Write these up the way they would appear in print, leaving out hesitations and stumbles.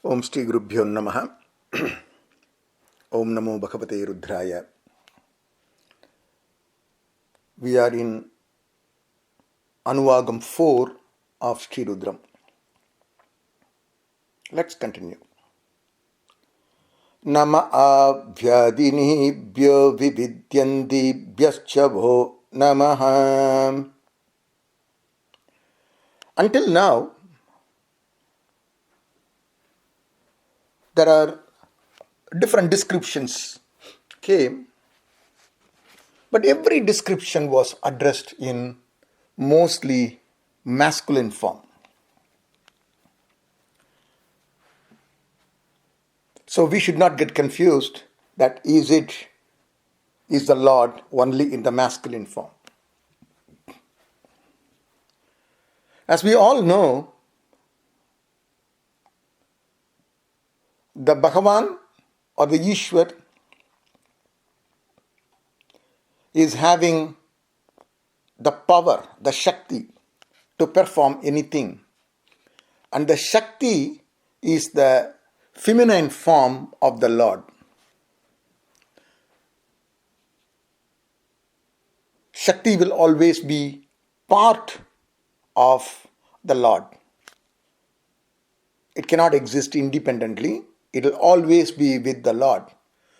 Om Sri Rudram Namaha. Om Namo Bhagavate Rudraya. We are in Anuvagam 4 of Sri Rudram. Let's continue. Nama abhyadinibhyo vividyandibhyascha namaha. Until now, there are different descriptions came, but every description was addressed in mostly masculine form. So we should not get confused that is the Lord only in the masculine form. As we all know, the Bhagavan or the Ishwar is having the power, the Shakti to perform anything. And the Shakti is the feminine form of the Lord. Shakti will always be part of the Lord. It cannot exist independently. It will always be with the Lord.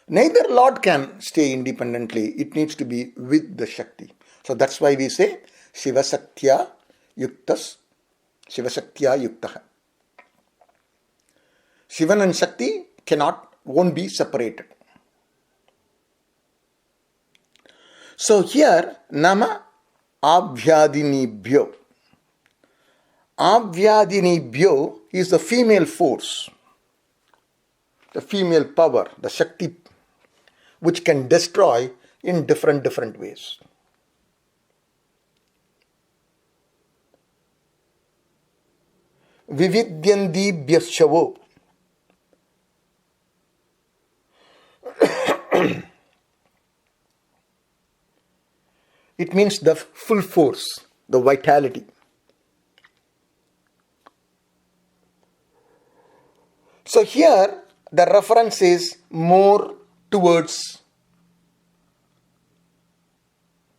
Neither Lord can stay independently. It needs to be with the Shakti. So that's why we say Shiva Saktya Yuktas, Shiva Saktya Yuktaha. Shivan and Shakti won't be separated. So here, Nama Abhyadinibhyo. Abhyadinibhyo is the female force, the female power, the Shakti, which can destroy in different ways. Vividyandibhyascha. It means the full force, the vitality. So here the reference is more towards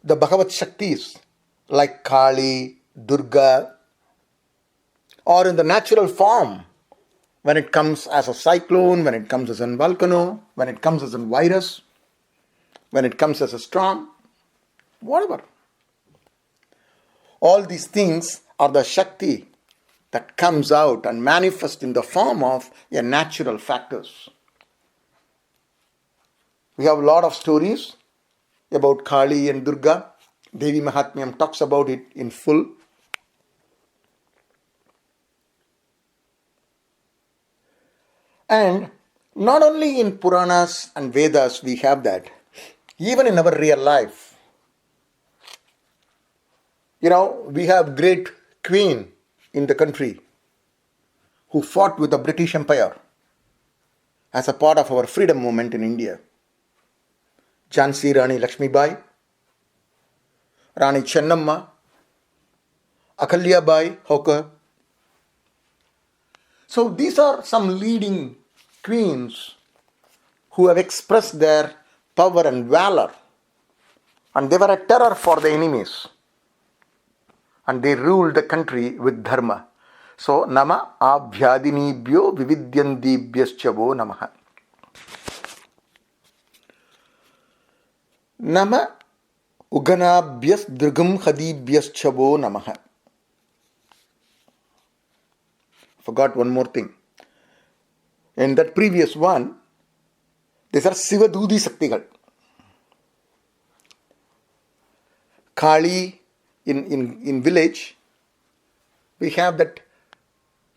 the Bhagavad Shaktis like Kali, Durga, or in the natural form when it comes as a cyclone, when it comes as a volcano, when it comes as a virus, when it comes as a storm, whatever. All these things are the Shakti that comes out and manifests in the form of a natural factors. We have a lot of stories about Kali and Durga. Devi Mahatmyam talks about it in full. And not only in Puranas and Vedas we have that, even in our real life. We have great queen in the country who fought with the British Empire as a part of our freedom movement in India. Jhansi Rani Lakshmibai, Rani Chennamma, Akalyabai Hoker. So these are some leading queens who have expressed their power and valor, and they were a terror for the enemies. And they ruled the country with dharma. So, Nama Abhyadinibhyo Vividyandibhyascha namaha. Nama Uganabhyas Drigam Khadibhyascha namaha. Forgot one more thing. In that previous one, these are Sivadudi Saktigal. Kali. In village, we have that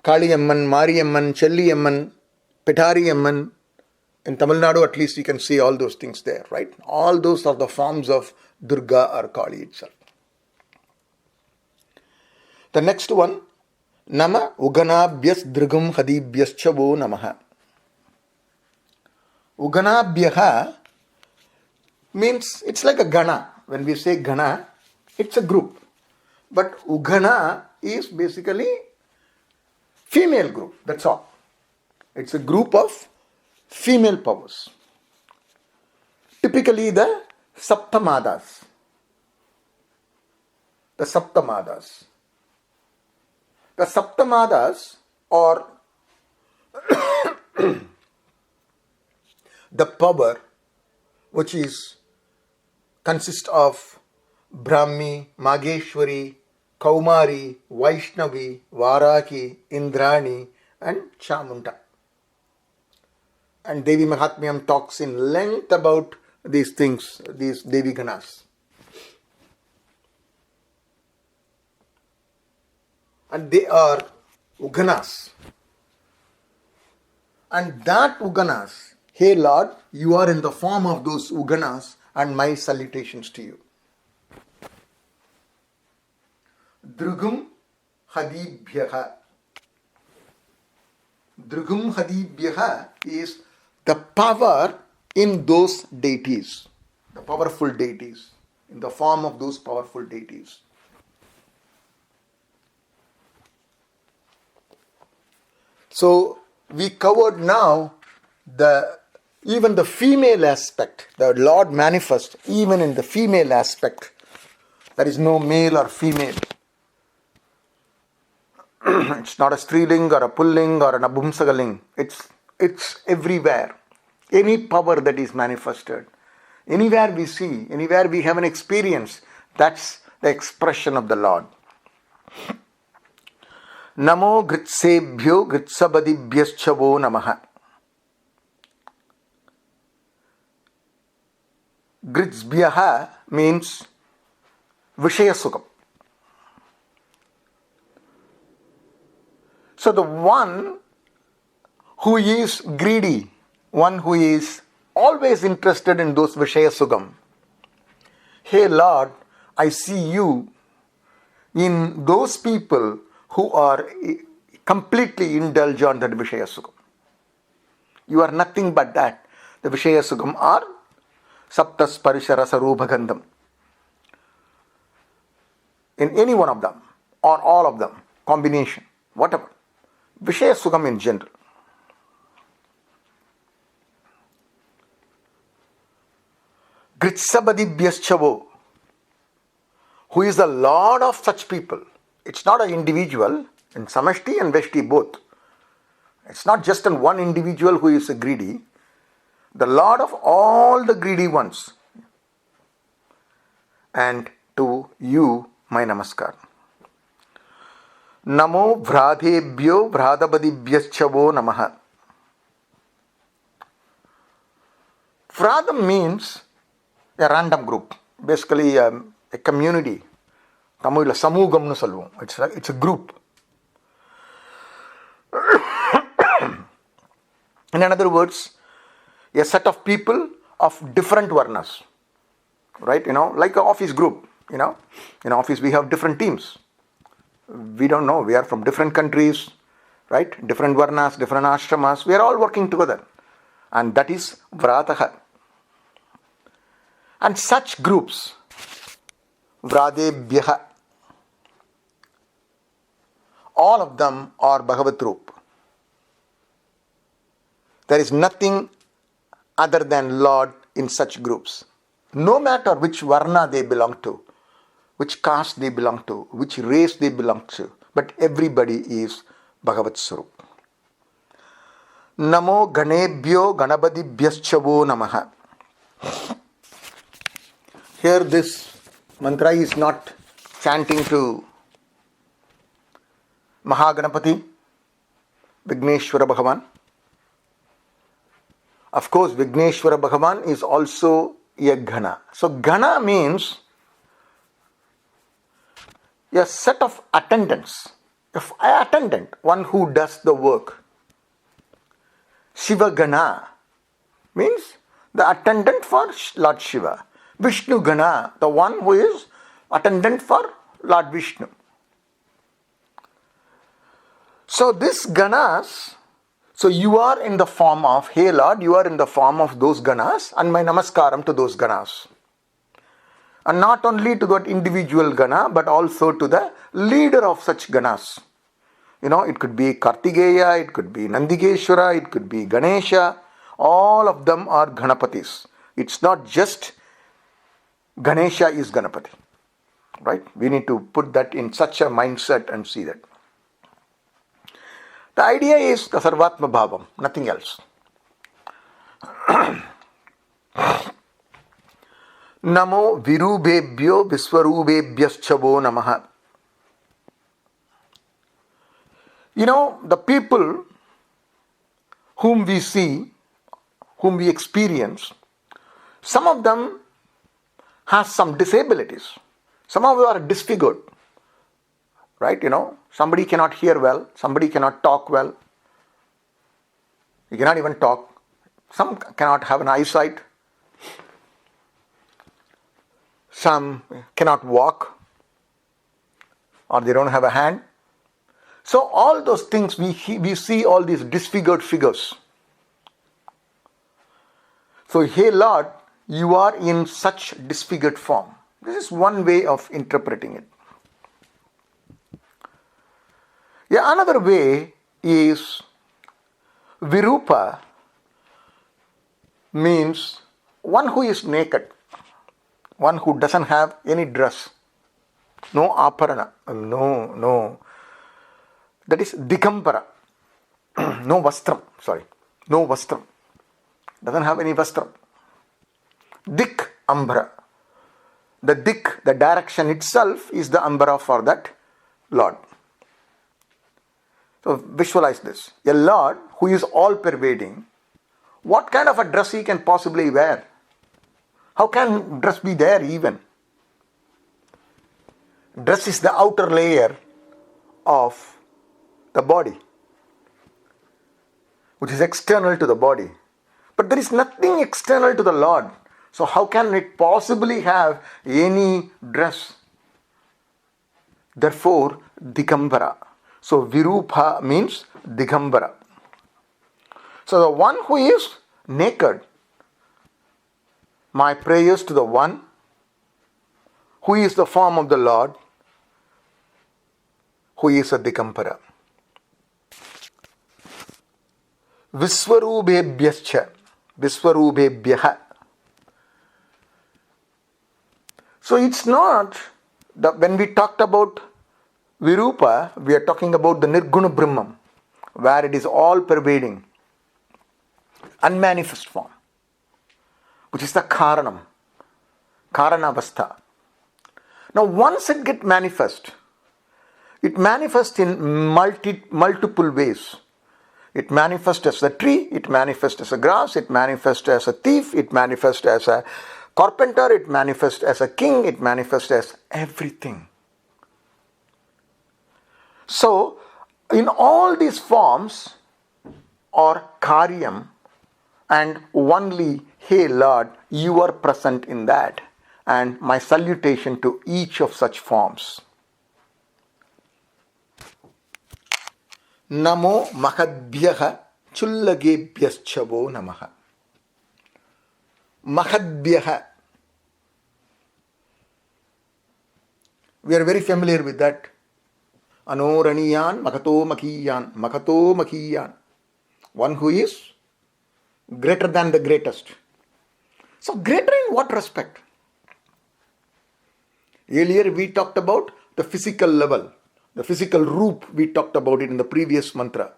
Kali Amman, Mari Amman, Chelli Amman, Petari Amman. In Tamil Nadu, at least you can see all those things there, right? All those are the forms of Durga or Kali itself. The next one, Nama Uganabhyas Drigam Hadibhyascha namaha. Uganabhyaha means it's like a Gana. When we say Gana, it's a group. But Ugana is basically female group, that's all. It's a group of female powers. Typically the Saptamadas. The Saptamadas. The Saptamadas are the power which is consists of Brahmi, Mageshwari, Kaumari, Vaishnavi, Varaki, Indrani and Chamunda. And Devi Mahatmyam talks in length about these things, these Devi Ganas. And they are Uganas. And that Uganas, hey Lord, you are in the form of those Uganas and my salutations to you. Drugum Hadibhyaha. Drugum Hadibhyaha is the power in those deities, the powerful deities, in the form of those powerful deities. So we covered now even the female aspect. The Lord manifests even in the female aspect. There is no male or female. It's not a striling or a pulling or an abhumsagaling. It's everywhere. Any power that is manifested, anywhere we see, anywhere we have an experience, that's the expression of the Lord. Namo gritsebhyo gritsabadibhyaschavo namaha. Gritsbhyaha means Vishaya Sukam. So the one who is greedy, one who is always interested in those Vishaya Sukam, hey Lord, I see you in those people who are completely indulged on that Vishaya Sukam. You are nothing but that. The Vishaya Sukam are Saptas Parisharasa Rubhagandham. In any one of them, or all of them, combination, whatever. Vishaya Sukam in general. Gritsabadibhyaschavo, who is the Lord of such people. It's not an individual, in Samashti and Veshti both. It's not just in one individual who is greedy. The Lord of all the greedy ones. And to you, my namaskar. Namo vradebhyo vradabadibhyaschavo namaha. Vradam means a random group, basically a community. Tamil samugamnu solvom. It's a group. In other words, a set of people of different varnas. Right? Like an office group. In office we have different teams. We don't know. We are from different countries. Right? Different varnas, different ashramas. We are all working together. And that is vrataha. And such groups, vradebhyaha, all of them are Bhagavat Roop. There is nothing other than Lord in such groups. No matter which varna they belong to, which caste they belong to, which race they belong to, but everybody is Bhagavat Swarup. Namo ganebhyo ganabadibhyaschavo namaha. Here this mantra is not chanting to Mahaganapati, Vigneshwara Bhagavan. Of course, Vigneshwara Bhagavan is also a Gana. So Gana means a set of attendants. An attendant, one who does the work. Shiva Gana means the attendant for Lord Shiva. Vishnu Gana, the one who is attendant for Lord Vishnu. So this Ganas, so you are in the form of, hey Lord, you are in the form of those Ganas and my namaskaram to those Ganas. And not only to that individual Gana, but also to the leader of such Ganas. It could be Kartigeya, it could be Nandigeshwara, it could be Ganesha. All of them are Ganapatis. It's not just Ganesha is Ganapati. Right? We need to put that in such a mindset and see that. The idea is the Sarvatma Bhavam, nothing else. Namo Virubebhyo Viswarubebhyaschavo Namaha. The people whom we see, whom we experience, some of them have some disabilities. Some of them are disfigured. Right? Somebody cannot hear well, somebody cannot talk well. You cannot even talk. Some cannot have an eyesight. Some cannot walk, or they don't have a hand. So all those things, we see all these disfigured figures. So, hey Lord, you are in such disfigured form. This is one way of interpreting it. Yeah, another way is Virupa means one who is naked, one who doesn't have any dress, no aparana, no. That is Dikambara, no vastram, doesn't have any vastram. Dik Ambra. The dik, the direction itself is the ambara for that Lord. So visualize this. A Lord who is all-pervading, what kind of a dress he can possibly wear? How can dress be there even? Dress is the outer layer of the body, which is external to the body. But there is nothing external to the Lord. So how can it possibly have any dress? Therefore, Dikambara. So Virupa means Dikambara. So the one who is naked, my prayers to the one who is the form of the Lord, who is a Dikambara. Viswarubebhyascha, Viswarubebhyaha. So it's not that when we talked about Virupa, we are talking about the Nirguna Brahman, where it is all pervading, unmanifest form, which is the Karanam, Karanavastha. Now once it gets manifest, it manifests in multiple ways. It manifests as a tree, it manifests as a grass, it manifests as a thief, it manifests as a carpenter, it manifests as a king, it manifests as everything. So, in all these forms are Karyam, and only, hey Lord, you are present in that. And my salutation to each of such forms. Namo Mahadbhyaha Chullagebhyaschavo Namaha. Mahadbhyaha. We are very familiar with that. Anoraniyan Makato Makiyan. Makato Makiyan. One who is greater than the greatest. So greater in what respect? Earlier we talked about the physical level. The physical roop, we talked about it in the previous mantra.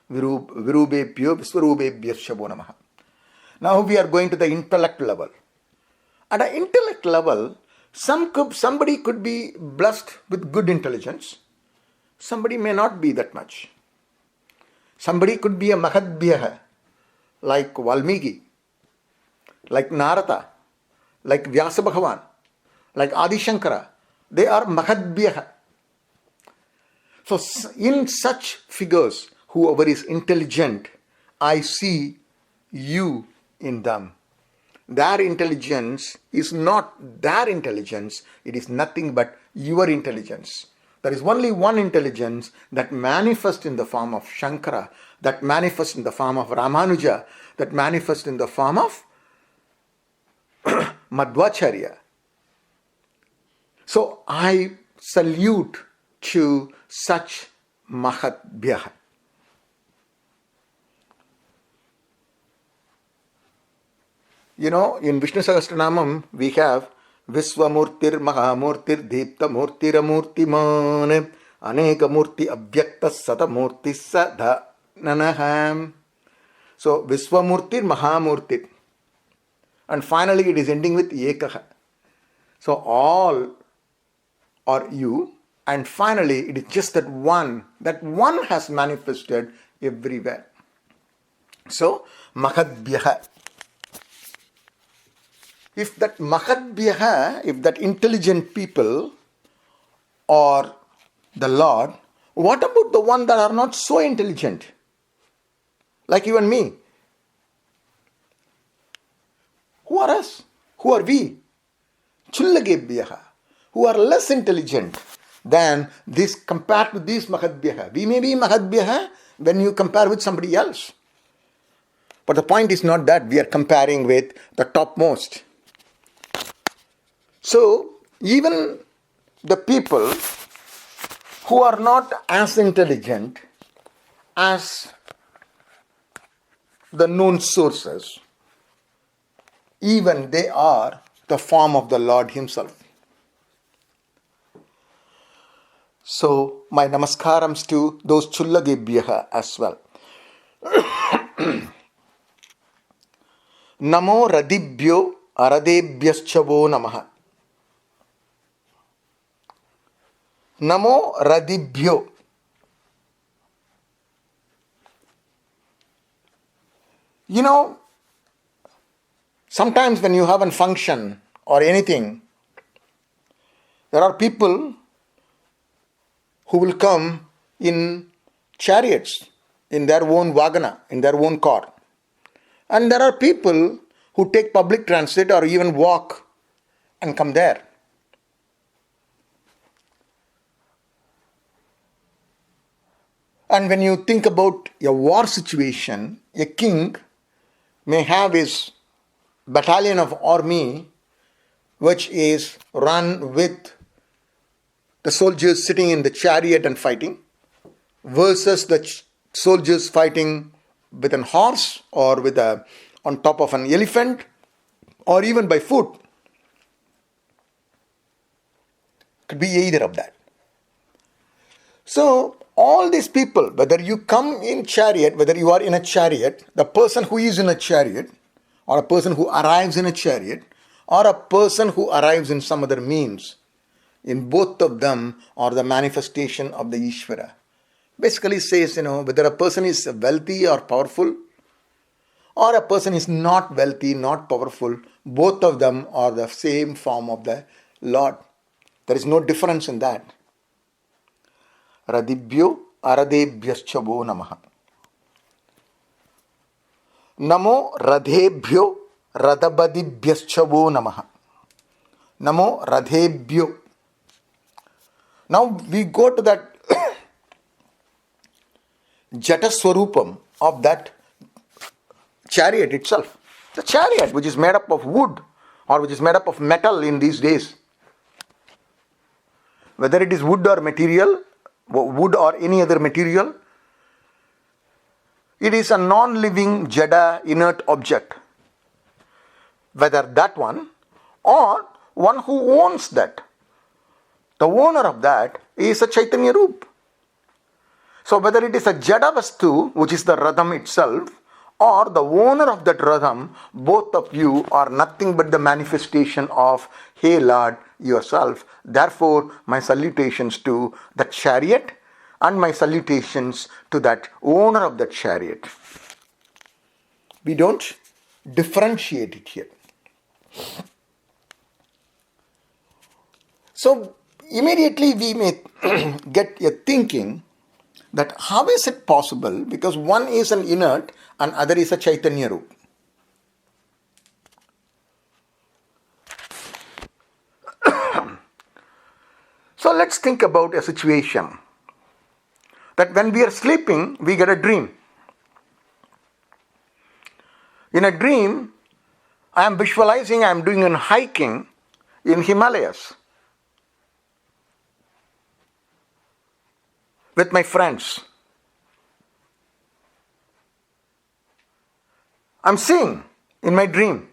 Virubebhyo Viswarubebhyascha Namaha. Now we are going to the intellect level. At an intellect level, somebody could be blessed with good intelligence. Somebody may not be that much. Somebody could be a Mahadbhyaha, like Valmiki, like Narada, like Vyasa Bhagavan, like Adi Shankara. They are Mahadbhyaha. So in such figures, whoever is intelligent, I see you in them. Their intelligence is not their intelligence, it is nothing but your intelligence. There is only one intelligence that manifests in the form of Shankara, that manifests in the form of Ramanuja, that manifests in the form of Madhvacharya. So I salute to such Mahadbhyah. In Vishnu Sahasranamam we have Viswamurtir Mahamurtir Deepta Murtiramurtiman Aneka Murti Abhyakta Satamurti Sadhananaham. So Viswamurtir Mahamurtir. And finally it is ending with Ekaha. So all are you, and finally it is just that one. That one has manifested everywhere. So Mahadbhyah. If that Mahadbhyah, if that intelligent people are the Lord, what about the one that are not so intelligent? Like you and me. Who are us? Who are we? Chullagebhyaha, who are less intelligent than this compared to these Mahadbhyah. We may be Mahadbhyah when you compare with somebody else. But the point is not that we are comparing with the topmost. So, even the people who are not as intelligent as the known sources, even they are the form of the Lord Himself. So, my namaskarams to those Chullagebhyaha as well. Namo Radibhyo Aradebhyaschavo Namaha. Namo Radibhyo. Sometimes when you have a function or anything, there are people who will come in chariots, in their own wagona, in their own car. And there are people who take public transit or even walk and come there. And when you think about a war situation, a king may have his battalion of army which is run with the soldiers sitting in the chariot and fighting versus the soldiers fighting with an horse or on top of an elephant or even by foot. Could be either of that. So all these people, whether you come in chariot, whether you are in a chariot, the person who is in a chariot, or a person who arrives in a chariot, or a person who arrives in some other means, in both of them are the manifestation of the Ishvara. Basically says, whether a person is wealthy or powerful, or a person is not wealthy, not powerful, both of them are the same form of the Lord. There is no difference in that. Radibhyo Aradebhyaschavo Namaha. Namo Radhebhyo Radabadibhyaschavo Namaha. Namo Radhebhyo. Now we go to that Jataswarupam of that chariot itself. The chariot which is made up of wood or which is made up of metal in these days. Whether it is wood or any other material, it is a non-living Jada inert object. Whether that one or one who owns that. The owner of that is a Chaitanya Roop. So whether it is a Jada Vastu, which is the Radham itself, or the owner of that Radham, both of you are nothing but the manifestation of, hey Lord, yourself. Therefore, my salutations to the chariot and my salutations to that owner of the chariot. We don't differentiate it here. So, immediately we may get a thinking that how is it possible, because one is an inert and other is a Chaitanya Roop. So let's think about a situation that when we are sleeping, we get a dream. In a dream, I am visualizing I am doing a hiking in Himalayas. with my friends. I'm seeing in my dream.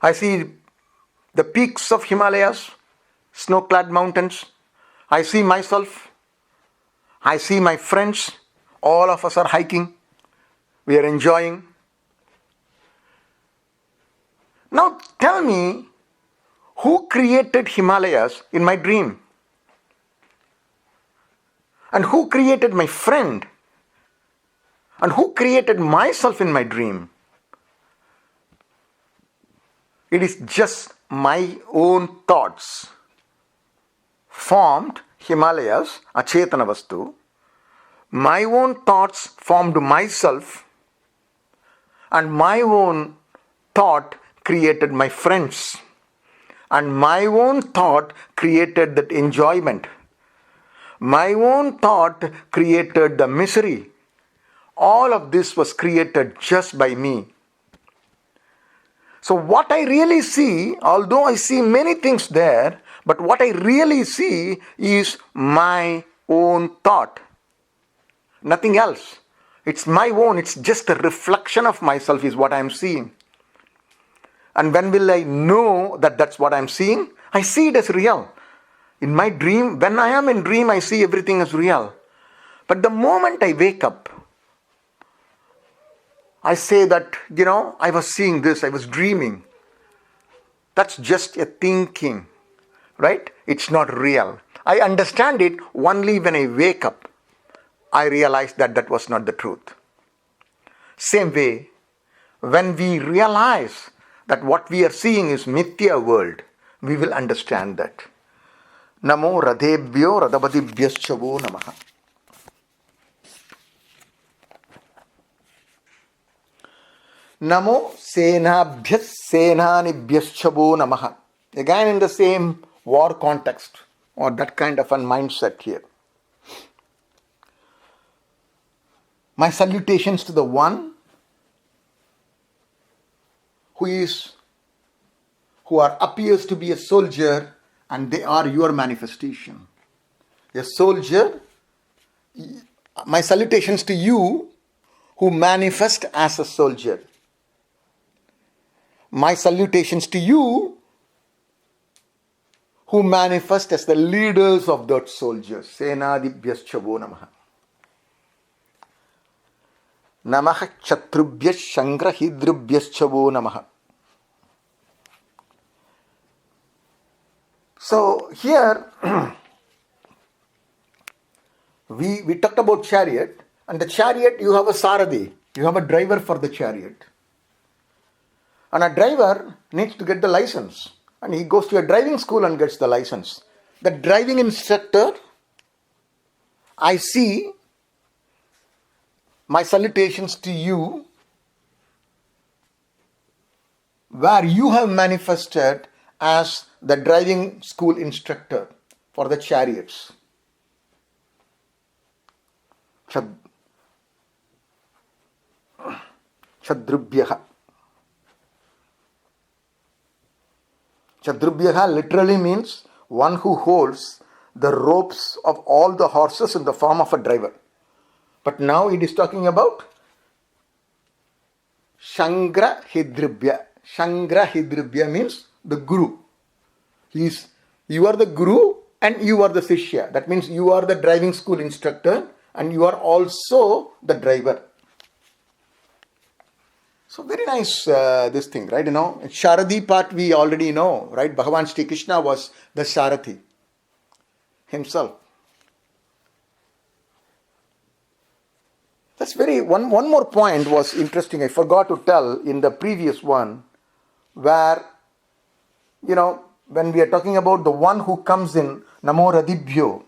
I see the peaks of Himalayas, snow-clad mountains. I see myself. I see my friends. All of us are hiking. We are enjoying. Now tell me, who created Himalayas in my dream? And who created my friend? And who created myself in my dream? It is just my own thoughts formed Himalayas, achetana vastu. My own thoughts formed myself, and my own thought created my friends, and my own thought created that enjoyment. My own thought created the misery. All of this was created just by me. So what I really see, although I see many things there, but what I really see is my own thought. Nothing else. It's my own, it's just a reflection of myself is what I'm seeing. And when will I know that that's what I'm seeing? I see it as real. In my dream, when I am in dream, I see everything as real. But the moment I wake up, I say that, I was seeing this, I was dreaming. That's just a thinking, right? It's not real. I understand it only when I wake up. I realize that that was not the truth. Same way, when we realize that what we are seeing is mithya world, we will understand that. Namo radebhyo radabadibhyascha namaha. Namo senabhyas senanibhyascha namaha. Again in the same war context, or that kind of a mindset here. My salutations to the one who appears to be a soldier, and they are your manifestation. A soldier, my salutations to you who manifest as a soldier. My salutations to you who manifest as the leaders of that soldier. Senadibhyascha namaha. Namaha chatrubhyash shangrahidrubhyascha namaha. So here we talked about chariot, and the chariot, you have a saradi, you have a driver for the chariot. And a driver needs to get the license, and he goes to a driving school and gets the license. The driving instructor, I see, my salutations to you, where you have manifested as the driving school instructor for the chariots. Chadrubhyaha. Chadrubhyaha literally means one who holds the ropes of all the horses in the form of a driver. But now it is talking about Shangrahidribhya. Shangrahidribhya means the guru. You are the guru and you are the Sishya. That means you are the driving school instructor and you are also the driver. So very nice this thing, right? Sharadi part we already know, right? Bhagavan Shri Krishna was the Sarathi himself. That's one more point was interesting. I forgot to tell in the previous one, where, when we are talking about the one who comes in Namo Radibhyo,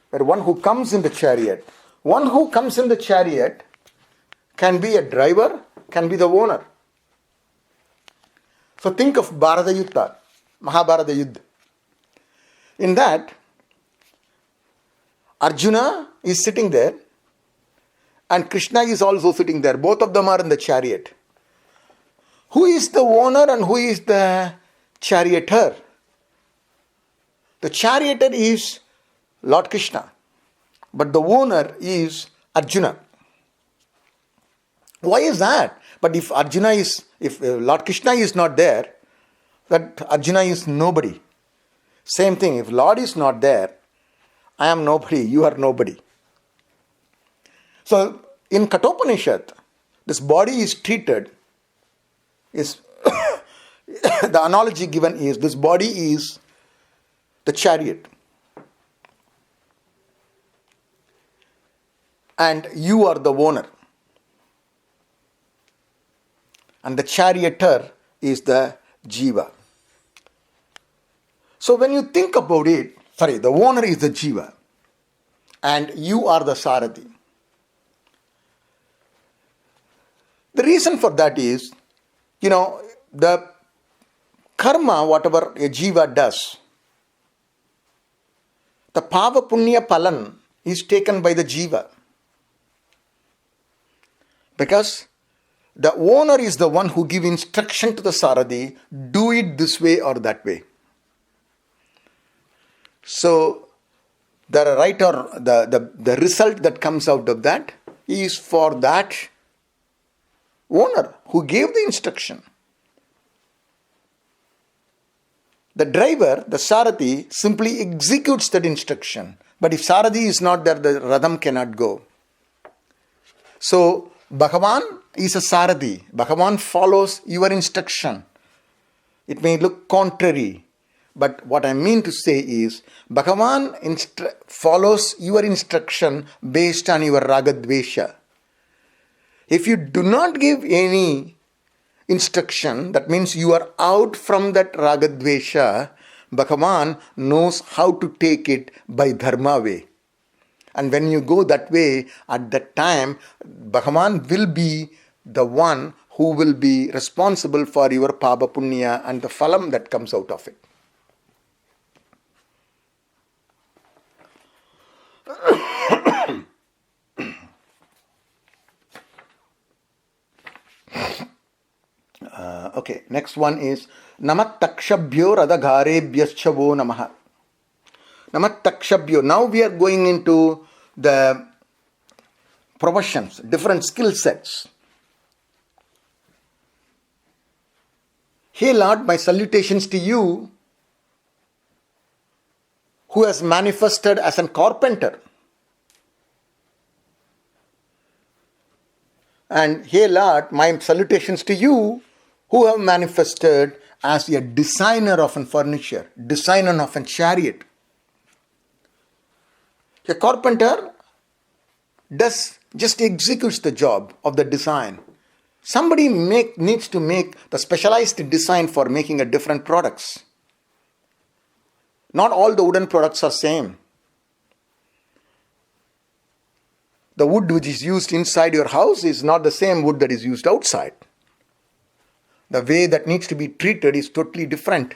where one who comes in the chariot, one who comes in the chariot can be a driver, can be the owner. So think of Bharata Yuddha, Mahabharata Yuddha. In that, Arjuna is sitting there and Krishna is also sitting there. Both of them are in the chariot. Who is the owner and who is the charioteer? The charioteer is Lord Krishna. But the owner is Arjuna. Why is that? But if Lord Krishna is not there, that Arjuna is nobody. Same thing, if Lord is not there, I am nobody, you are nobody. So in Kathopanishad, this body is treated, the analogy given is this body is the chariot. And you are the owner. And the charioteer is the Jiva. So when you think about it, the owner is the Jiva. And you are the Sarathi. The reason for that is, the karma, whatever a Jiva does, the Pava Punya Palan is taken by the Jiva. Because the owner is the one who gives instruction to the Sarathi, do it this way or that way. So the the result that comes out of that is for that owner who gave the instruction. The driver, the Sarathi, simply executes that instruction. But if Sarathi is not there, the Radham cannot go. So Bhagavan is a Sarathi. Bhagavan follows your instruction. It may look contrary, but what I mean to say is, Bhagavan follows your instruction based on your Ragadvesha. If you do not give any instruction, that means you are out from that Ragadvesha. Bhagavan knows how to take it by Dharma way. And when you go that way, at that time, Bhagavan will be the one who will be responsible for your Pava Punya and the phalam that comes out of it. Okay, next one is Namat Takshabhyo Radagharebhyascha Namaha. Namat Takshabhyo. Now we are going into the professions, different skill sets. Hey Lord, my salutations to you who has manifested as a carpenter. And hey Lord, my salutations to you who have manifested as a designer of a furniture, designer of a chariot. A carpenter just executes the job of the design. Somebody needs to make the specialized design for making a different products. Not all the wooden products are same. The wood which is used inside your house is not the same wood that is used outside. The way that needs to be treated is totally different.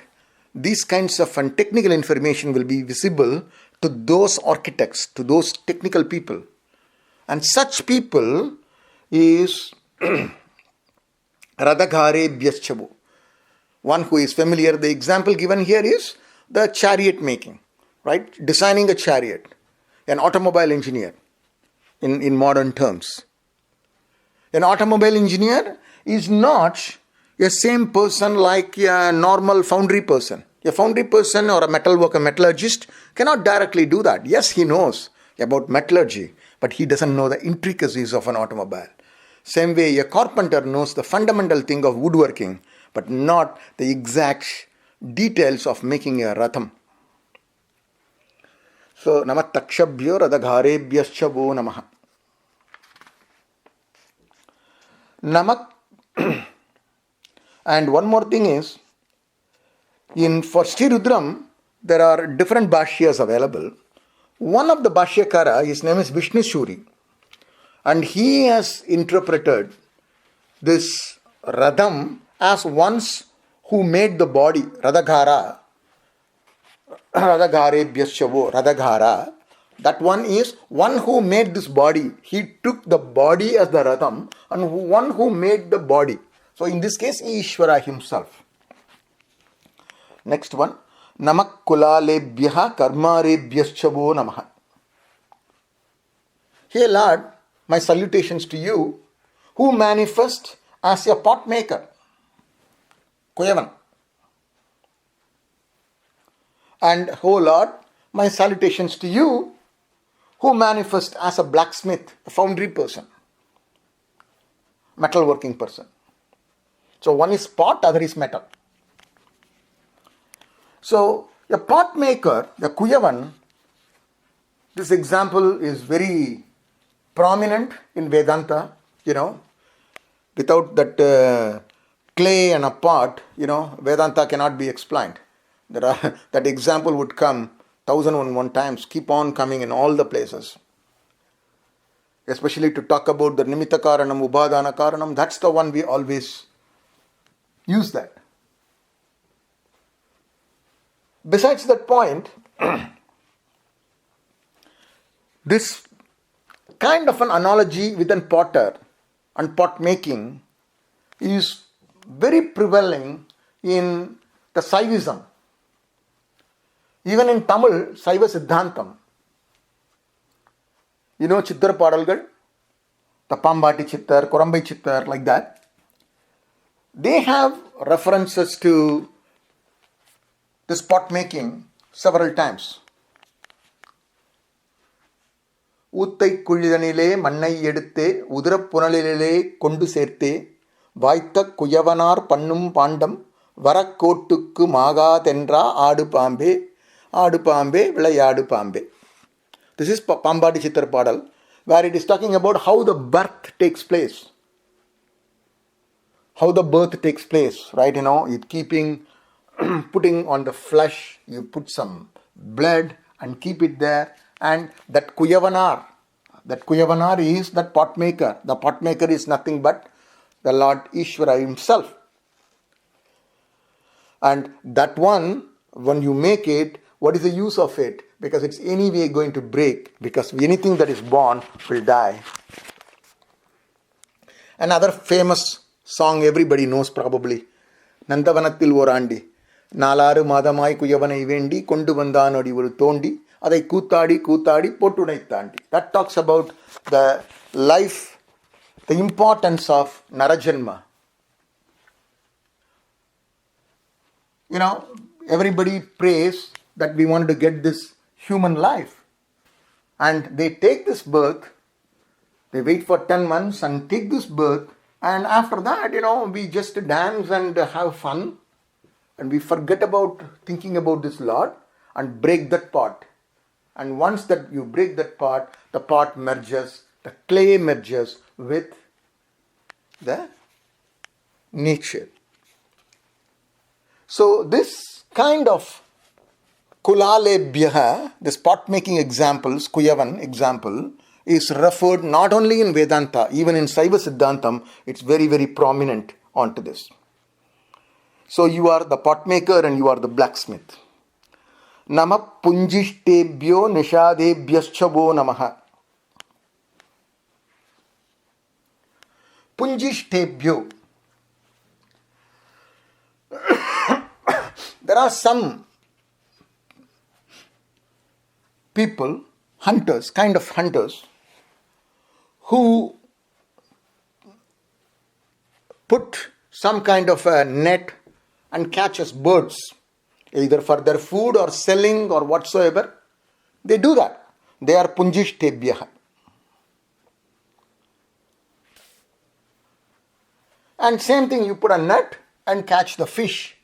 These kinds of technical information will be visible to those architects, to those technical people. And such people is Radagharebhyascha. One who is familiar, the example given here is the chariot making, right? Designing a chariot. An automobile engineer in modern terms. An automobile engineer is not a same person like a normal foundry person. A foundry person or a metal worker, metallurgist cannot directly do that. Yes, he knows about metallurgy, but he doesn't know the intricacies of an automobile. Same way, a carpenter knows the fundamental thing of woodworking, but not the exact details of making a ratham. So, Namat Takshabhyo Radagharebhyascha Vo Namaha. Namak. And one more thing is, for Sri Rudram, there are different bhashyas available. One of the bhashyakara, his name is Vishnu Shuri, and he has interpreted this Radham as ones who made the body, Radhaghara, Radagharebhyascha, Radhaghara. That one is one who made this body. He took the body as the Radham, and one who made the body. So in this case, Ishvara himself. Next one. Namak kulalebhyaha karmarebhyascha namaha. Hey Lord, my salutations to you, who manifest as a pot maker. Kuyavan. And oh Lord, my salutations to you, who manifest as a blacksmith, a foundry person, metalworking person. So one is pot, other is metal. So a pot maker, the Kuyavan, this example is very prominent in Vedanta, Without that clay and a pot, Vedanta cannot be explained. That example would come 1001 times, keep on coming in all the places. Especially to talk about the Nimitta Karanam, Upadana Karanam, that's the one we always use that. Besides that point, this kind of an analogy within potter and pot making is very prevailing in the Saivism. Even in Tamil, Saiva Siddhantam. Chittar Padalgal, the Pambati Chittar, Korambai Chittar, like that. They have references to this pot making several times. Uttai Kulidanile, Mannai Yedite, Udra Punalile, Kondu Serte, Vaita Kuyavanar Pannum Pandam, Varakotukku Maga Tendra, Adu Pambe, Vilayadu Pambe. This is Pambadi Chittar Padal, where it is talking about how the birth takes place. How the birth takes place, right? You putting on the flesh, you put some blood and keep it there. And that Kuyavanar is that pot maker. The pot maker is nothing but the Lord Ishvara himself. And that one, when you make it, what is the use of it? Because it's anyway going to break. Because anything that is born will die. Another famous song everybody knows probably. Nandavanathil Vorandi. Nalaru Madamai Kuyavanai Vendi, Kondu Vandanodi Vuru Tondi. Adai Kutadi Potunai Tandi. That talks about the life, the importance of Narajanma. Everybody prays that we wanted to get this human life. And they take this birth, they wait for 10 months and take this birth. And after that, we just dance and have fun. And we forget about thinking about this Lord and break that pot. And once that you break that pot, the pot merges, the clay merges with the nature. So this kind of Kulalebhyaha, this pot making examples, Kuyavan example, is referred not only in Vedanta, even in Saiva Siddhantam, it's very, very prominent onto this. So you are the pot maker and you are the blacksmith. Nama punjishtebhyo nishadebhyascha namaha. Punjishtebhyo. There are some people, hunters, who put some kind of a net and catches birds, either for their food or selling or whatsoever. They do that. They are punjishtebhyaha. And same thing, you put a net and catch the fish.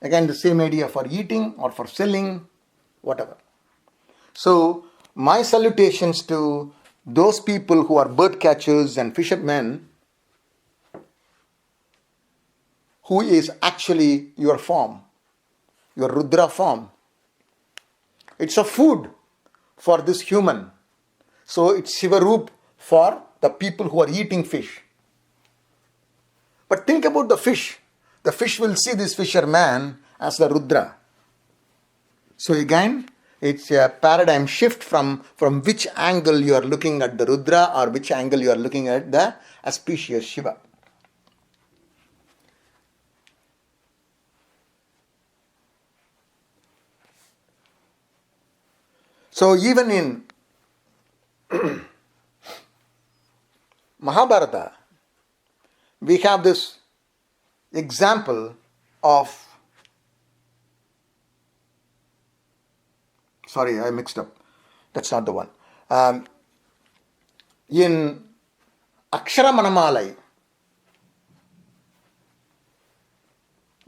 Again, the same idea for eating or for selling, whatever. So, my salutations to those people who are bird catchers and fishermen, who is actually your form, your Rudra form. It's a food for this human. So it's Shivaroop for the people who are eating fish. But think about the fish. The fish will see this fisherman as the Rudra. So again, it's a paradigm shift from which angle you are looking at the Rudra or which angle you are looking at the auspicious Shiva. So even in Mahabharata, we have this example of, sorry, I mixed up. That's not the one. In Akshara Manamalai,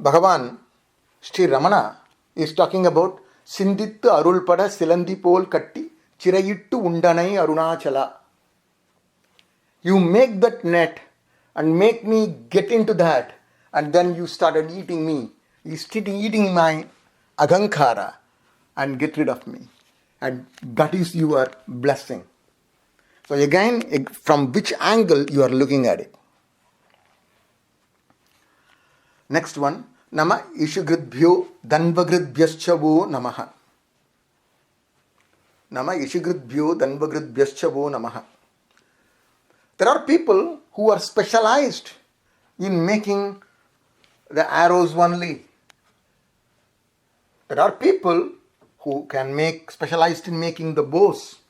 Bhagavan Sri Ramana is talking about Sindittu Arulpada Silandi Pol Katti Chirayittu Undanai Arunachala. You make that net and make me get into that, and then you started eating me. You started eating my agankara and get rid of me. And that is your blessing. So again, from which angle you are looking at it. Next one. Nama Ishugridbhyo Danvagridbhyascha Namaha. Nama Ishugridbhyo Danvagridbhyascha Namaha. There are people who are specialized in making the arrows only. There are people who can make, specialized in making the bows.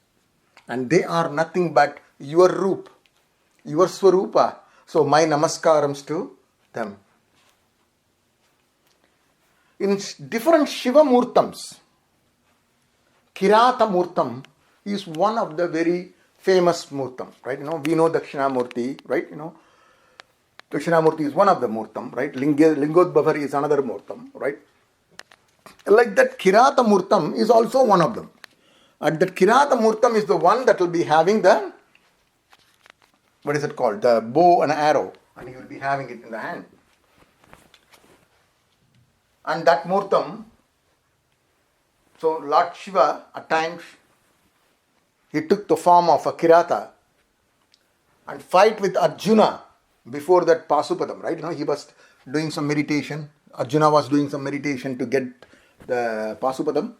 And they are nothing but your roop, your swarupa. So my namaskarams to them. In different Shiva Murtams, Kirata Murtam is one of the very famous Murtam, right? We know Dakshinamurti, right? Dakshinamurti is one of the Murtam, right? Lingodbhavar is another Murtam, right? Like that, Kirata Murtam is also one of them. And that Kirata Murtam is the one that will be having the, what is it called? The bow and arrow. And he will be having it in the hand. And that Murtam, so Lord Shiva at times, he took the form of a Kirata and fight with Arjuna before that Pasupadam, right? He was doing some meditation. Arjuna was doing some meditation to get the Pasupadam.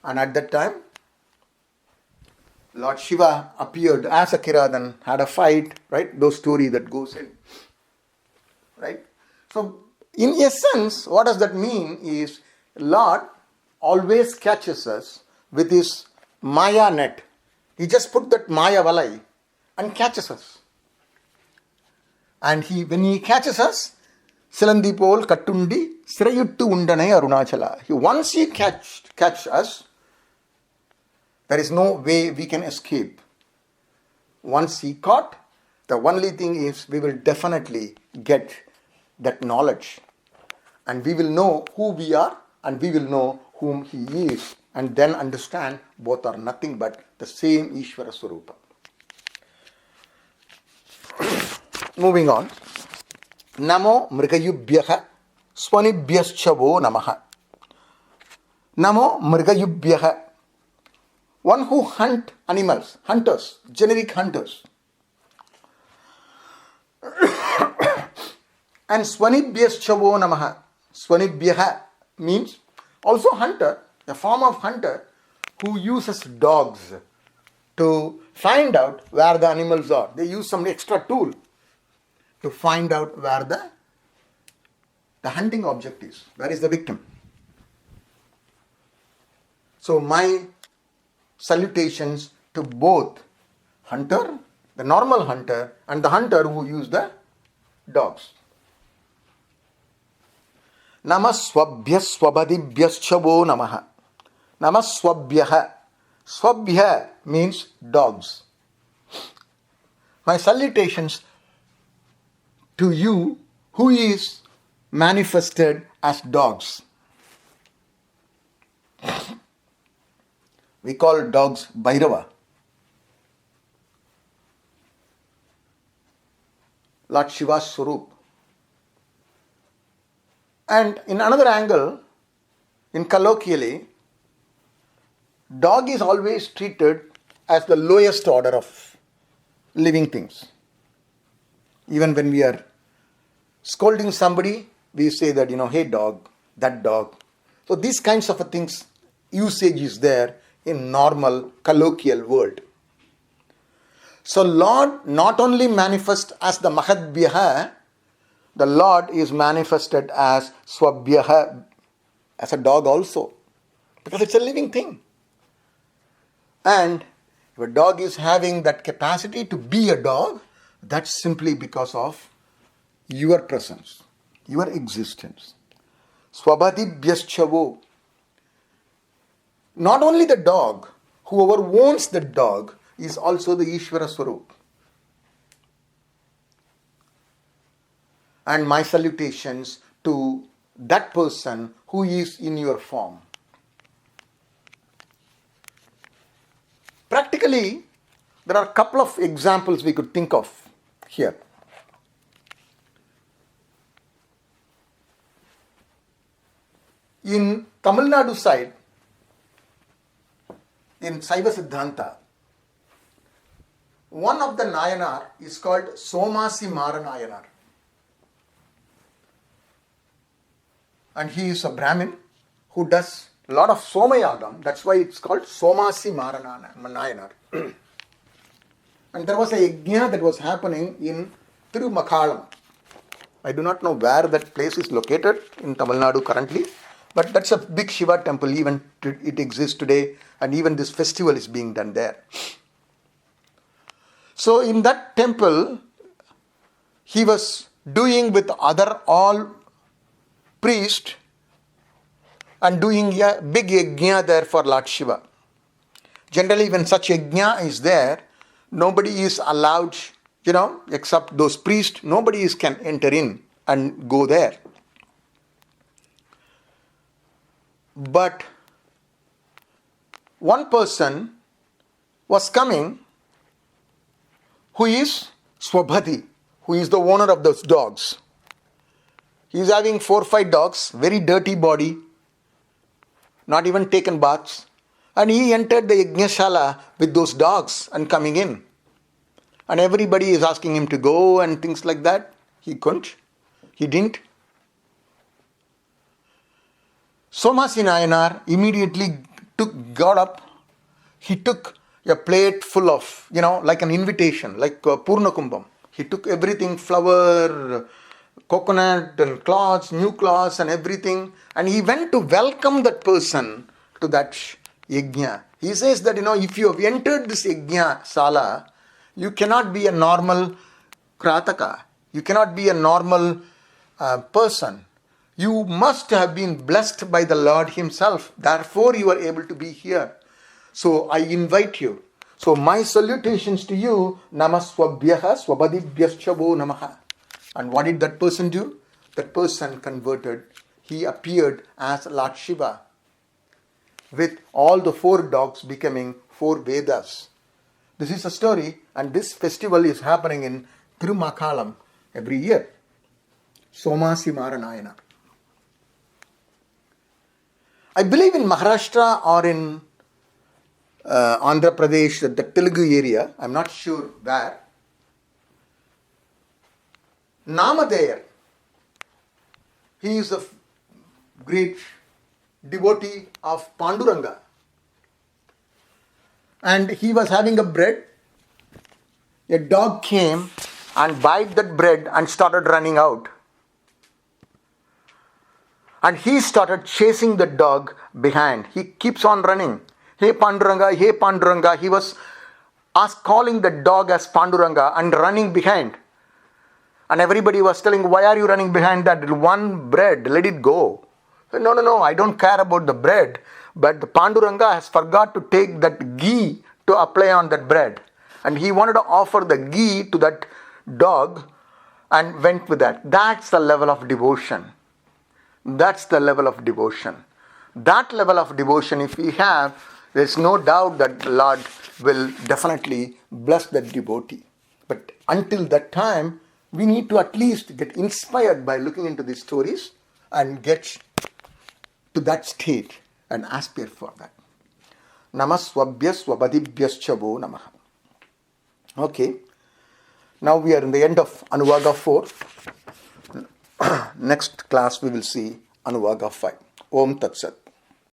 And at that time, Lord Shiva appeared as a Kirata and had a fight, right? Those story that goes in, right? So, in essence, what does that mean is Lord always catches us with his Maya net. He just put that Maya valai and catches us. And when he catches us, Silandi Pol Kattundi Sirayuttu Undanai Arunachala. Once he catch us, there is no way we can escape. Once he caught, the only thing is we will definitely get that knowledge. And we will know who we are and we will know whom he is. And then understand both are nothing but the same Ishvara Swarupa. Moving on. Namo Mrigayubhyaha Swanibhyascha Namaha. Namo Mrigayubhyaha. One who hunt animals, hunters, generic hunters. And Swanibhyascha Namaha. Swanibhyaha means also hunter, a form of hunter who uses dogs to find out where the animals are. They use some extra tool to find out where the hunting object is. Where is the victim? So my salutations to both hunter, the normal hunter, and the hunter who use the dogs. Namaswabhya swabadibhyascha namaha. Namaswabhya. Swabhya means dogs. My salutations to you who is manifested as dogs. We call dogs Bhairava. Lord Shiva's Swarup. And in another angle, in colloquially, dog is always treated as the lowest order of living things. Even when we are scolding somebody, we say that, hey dog, that dog. So these kinds of things, usage is there in normal colloquial world. So Lord not only manifests as the Mahadbhyaha, the Lord is manifested as Swabhyaha, as a dog also. Because it's a living thing. And if a dog is having that capacity to be a dog, that's simply because of your presence, your existence. Swabhadibhyaschavo. Not only the dog, whoever owns the dog is also the Ishvara Swarup. And my salutations to that person who is in your form. Practically, there are a couple of examples we could think of here. In Tamil Nadu side, in Saiva Siddhanta, one of the Nayanar is called Somasi Mara Nayanar. And he is a Brahmin who does a lot of Somayagam. That's why it's called Somasi Mara Nayanar. And there was a yajna that was happening in Tirumakalam. I do not know where that place is located in Tamil Nadu currently, but that's a big Shiva temple. Even it exists today, and even this festival is being done there. So in that temple, he was doing with other all priests and doing a big yajna there for Lord Shiva. Generally, when such yajna is there, nobody is allowed, except those priests, nobody can enter in and go there. But one person was coming who is Swabhati, who is the owner of those dogs. He is having 4 or 5 dogs, very dirty body, not even taken baths. And he entered the Yajnashala with those dogs and coming in. And everybody is asking him to go and things like that. He couldn't. He didn't. Somasi Nayanar immediately got up. He took a plate full of, like an invitation, like Purna Kumbham. He took everything, flower, coconut and cloths, new cloths and everything. And he went to welcome that person to that yajna. He says that, if you have entered this yajna sala, you cannot be a normal krataka. You cannot be a normal person. You must have been blessed by the Lord Himself. Therefore, you are able to be here. So, I invite you. So, my salutations to you. Namaswabhyaha swabhadibhyaschavo namaha. And what did that person do? That person converted. He appeared as Lord Shiva, with all the 4 dogs becoming 4 Vedas. This is a story, and this festival is happening in Tirumakalam every year. Somasi Mara Nayanar. I believe in Maharashtra or in Andhra Pradesh, the Telugu area, I'm not sure where, Namadeyar, he is a great devotee of Panduranga. And he was having a bread. A dog came and bite that bread and started running out. And he started chasing the dog behind. He keeps on running. Hey Panduranga, hey Panduranga. He was calling the dog as Panduranga and running behind. And everybody was telling, why are you running behind that? One bread, let it go. No, I don't care about the bread. But the Panduranga has forgot to take that ghee to apply on that bread. And he wanted to offer the ghee to that dog and went with that. That's the level of devotion. That's the level of devotion. That level of devotion, if we have, there's no doubt that the Lord will definitely bless that devotee. But until that time, we need to at least get inspired by looking into these stories and get to that state and aspire for that. Namaswabhya swabhadibhyaschavo namaha. Okay. Now we are in the end of Anuvaga 4. Next class we will see Anuvaga 5. Om Tat Sat.